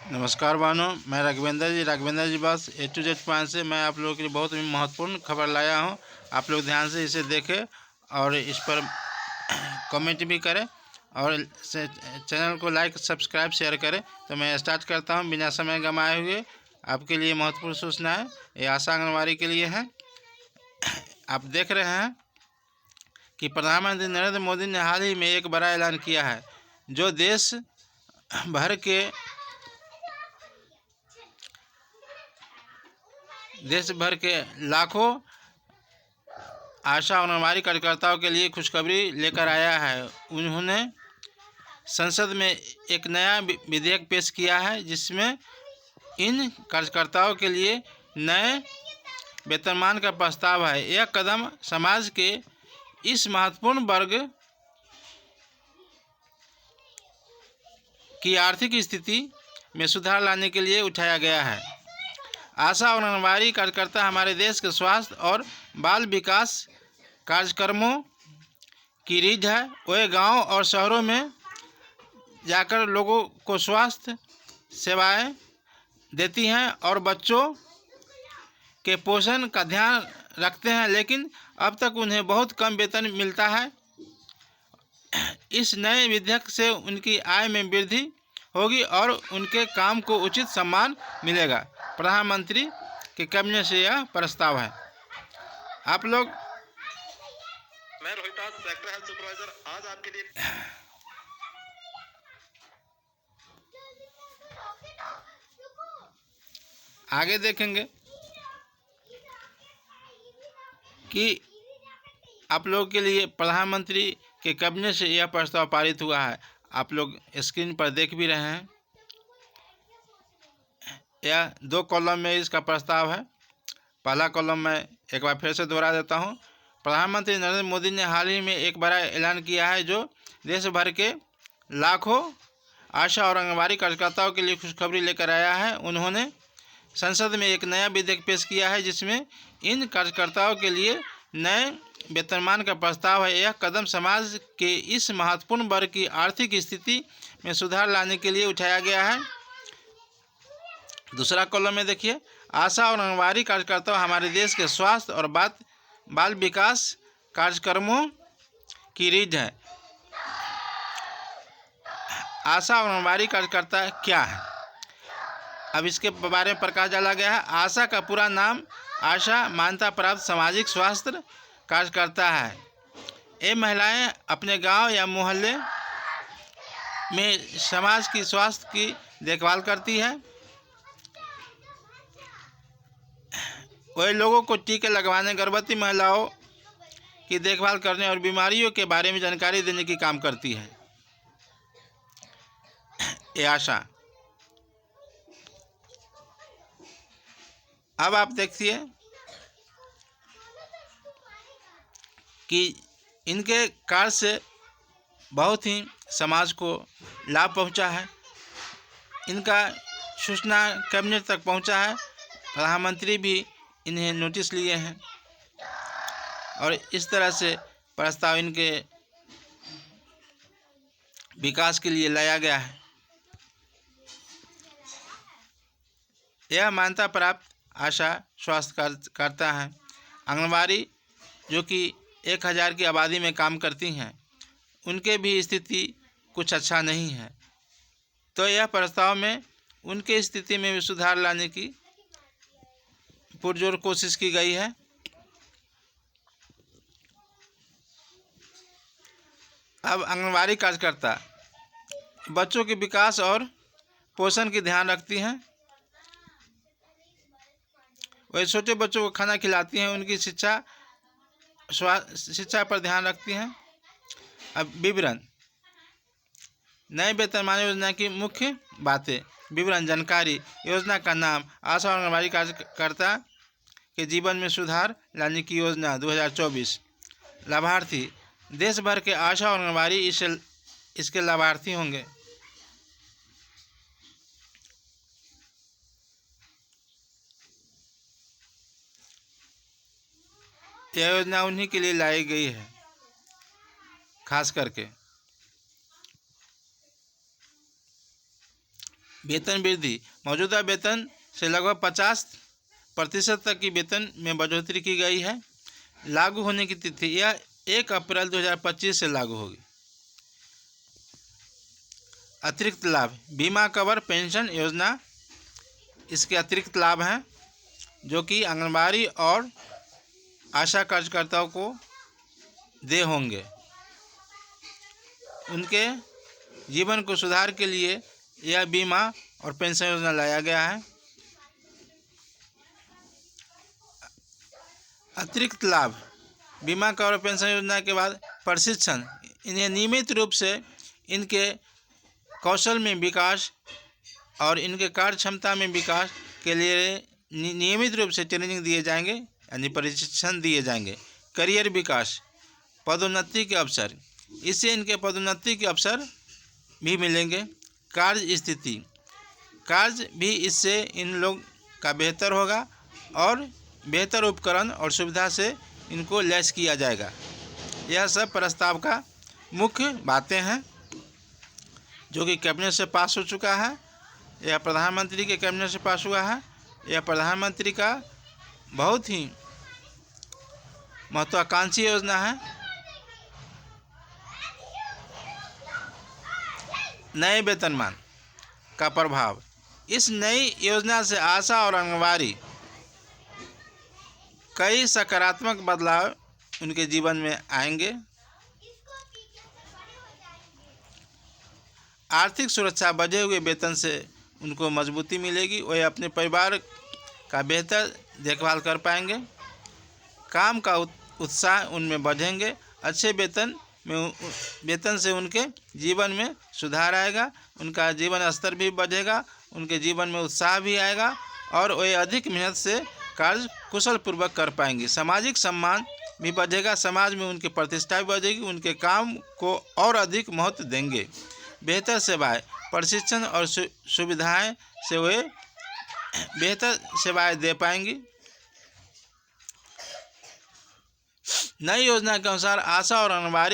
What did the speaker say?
नमस्कार बानो, मैं राघवेंद्र जी बस A to Z पॉइंट से मैं आप लोगों के लिए बहुत ही महत्वपूर्ण खबर लाया हूं। आप लोग ध्यान से इसे देखें और इस पर कमेंट भी करें और चैनल को लाइक सब्सक्राइब शेयर करें। तो मैं स्टार्ट करता हूं बिना समय गंवाए हुए। आपके लिए महत्वपूर्ण सूचना है, ये आशा आंगनबाड़ी के लिए है। आप देख रहे हैं कि प्रधानमंत्री नरेंद्र मोदी ने हाल ही में एक बड़ा ऐलान किया है, जो देश भर के लाखों आशा आंगनबाड़ी कार्यकर्ताओं के लिए खुशखबरी लेकर आया है। उन्होंने संसद में एक नया विधेयक पेश किया है, जिसमें इन कार्यकर्ताओं के लिए नए वेतनमान का प्रस्ताव है। यह कदम समाज के इस महत्वपूर्ण वर्ग की आर्थिक स्थिति में सुधार लाने के लिए उठाया गया है। आशा और आंगनबाड़ी कार्यकर्ता हमारे देश के स्वास्थ्य और बाल विकास कार्यक्रमों की रीढ़ है। वे गांव और शहरों में जाकर लोगों को स्वास्थ्य सेवाएं देती हैं और बच्चों के पोषण का ध्यान रखते हैं, लेकिन अब तक उन्हें बहुत कम वेतन मिलता है। इस नए विधेयक से उनकी आय में वृद्धि होगी और उनके काम को उचित सम्मान मिलेगा। प्रधानमंत्री के कैबिनेट से यह प्रस्ताव है। आप लोग, मैं रोहितास, सेक्टर हेल्थ सुपरवाइजर, आज आपके लिए आगे देखेंगे कि आप लोगों के लिए प्रधानमंत्री के कैबिनेट से यह प्रस्ताव पारित हुआ है। आप लोग स्क्रीन पर देख भी रहे हैं। यह 2 कॉलम में इसका प्रस्ताव है। पहला कॉलम मैं एक बार फिर से दोहरा देता हूं। प्रधानमंत्री नरेंद्र मोदी ने हाल ही में एक बड़ा ऐलान किया है, जो देश भर के लाखों आशा और आंगनबाड़ी कार्यकर्ताओं के लिए खुशखबरी लेकर आया है। उन्होंने संसद में एक नया विधेयक पेश किया है, जिसमें इन कार्यकर्ताओं के लिए नए वेतनमान का प्रस्ताव है। यह कदम समाज के इस महत्वपूर्ण वर्ग की आर्थिक स्थिति में सुधार लाने के लिए उठाया गया है। दूसरा कॉलम में देखिए, आशा और आंगनबाड़ी कार्यकर्ता हमारे देश के स्वास्थ्य और बाल विकास कार्यक्रमों की रीढ़ है। आशा और आंगनबाड़ी कार्यकर्ता क्या है, अब इसके बारे में प्रकाश डाला गया है। आशा का पूरा नाम आशा मान्यता प्राप्त सामाजिक स्वास्थ्य कार्यकर्ता है। ये महिलाएं अपने गांव या मोहल्ले में समाज की स्वास्थ्य की देखभाल करती है। वे लोगों को टीके लगवाने, गर्भवती महिलाओं की देखभाल करने और बीमारियों के बारे में जानकारी देने की काम करती है। ये आशा। अब आप देखिए कि इनके कार्य से बहुत ही समाज को लाभ पहुंचा है। इनका सूचना कैबिनेट तक पहुंचा है। प्रधानमंत्री भी इन्हें नोटिस लिए हैं और इस तरह से प्रस्ताव इनके विकास के लिए लाया गया है। यह मान्यता प्राप्त आशा स्वास्थ्य कार्यकर्ता हैं। आंगनबाड़ी जो कि 1000 की आबादी में काम करती हैं, उनके भी स्थिति कुछ अच्छा नहीं है। तो यह प्रस्ताव में उनके स्थिति में भी सुधार लाने की पुरजोर कोशिश की गई है। अब आंगनबाड़ी कार्यकर्ता बच्चों के विकास और पोषण की ध्यान रखती हैं। वह छोटे बच्चों को खाना खिलाती हैं, उनकी शिक्षा पर ध्यान रखती हैं। अब विवरण, नए वेतनमान योजना की मुख्य बातें, विवरण, जानकारी, योजना का नाम, आशा और आंगनबाड़ी कार्यकर्ता के जीवन में सुधार लाने की योजना 2024। लाभार्थी, देश भर के आशा और आंगनबाड़ी इसके लाभार्थी होंगे। यह योजना उन्हीं के लिए लाई गई है, खास करके। वेतन वृद्धि, मौजूदा वेतन से लगभग 50% तक की वेतन में बढ़ोतरी की गई है। लागू होने की तिथि यह 1 अप्रैल 2025 से लागू होगी। अतिरिक्त लाभ, बीमा कवर पेंशन योजना इसके अतिरिक्त लाभ हैं जो कि आंगनबाड़ी और आशा कार्यकर्ताओं को दे होंगे। उनके जीवन को सुधार के लिए यह बीमा और पेंशन योजना लाया गया है। अतिरिक्त लाभ, बीमा कवर और पेंशन योजना के बाद प्रशिक्षण, इन्हें नियमित रूप से इनके कौशल में विकास और इनके कार्य क्षमता में विकास के लिए नियमित रूप से ट्रेनिंग दिए जाएंगे यानी प्रशिक्षण दिए जाएंगे। करियर विकास, पदोन्नति के अवसर, इससे इनके पदोन्नति के अवसर भी मिलेंगे। कार्य स्थिति, कार्य भी इससे इन लोग का बेहतर होगा और बेहतर उपकरण और सुविधा से इनको लैस किया जाएगा। यह सब प्रस्ताव का मुख्य बातें हैं जो कि कैबिनेट से पास हो चुका है। यह प्रधानमंत्री के कैबिनेट से पास हुआ है। यह प्रधानमंत्री का बहुत ही महत्वाकांक्षी योजना है। नए वेतनमान का प्रभाव, इस नई योजना से आशा और आंगनबाड़ी कई सकारात्मक बदलाव उनके जीवन में आएंगे। आर्थिक सुरक्षा, बढ़े हुए वेतन से उनको मजबूती मिलेगी। वे अपने परिवार का बेहतर देखभाल कर पाएंगे। काम का उत्साह उनमें बढ़ेंगे। अच्छे वेतन से उनके जीवन में सुधार आएगा। उनका जीवन स्तर भी बढ़ेगा। उनके जीवन में उत्साह भी आएगा और वे अधिक मेहनत से कार्य कुशल पूर्वक कर पाएंगे। सामाजिक सम्मान भी बढ़ेगा। समाज में उनकी प्रतिष्ठा भी बढ़ेगी। उनके काम को और अधिक महत्व देंगे। बेहतर सेवाएं, प्रशिक्षण और सुविधाएं से वे बेहतर सेवाएं दे पाएंगी। नई योजना के अनुसार आशा और आंगनबाड़ी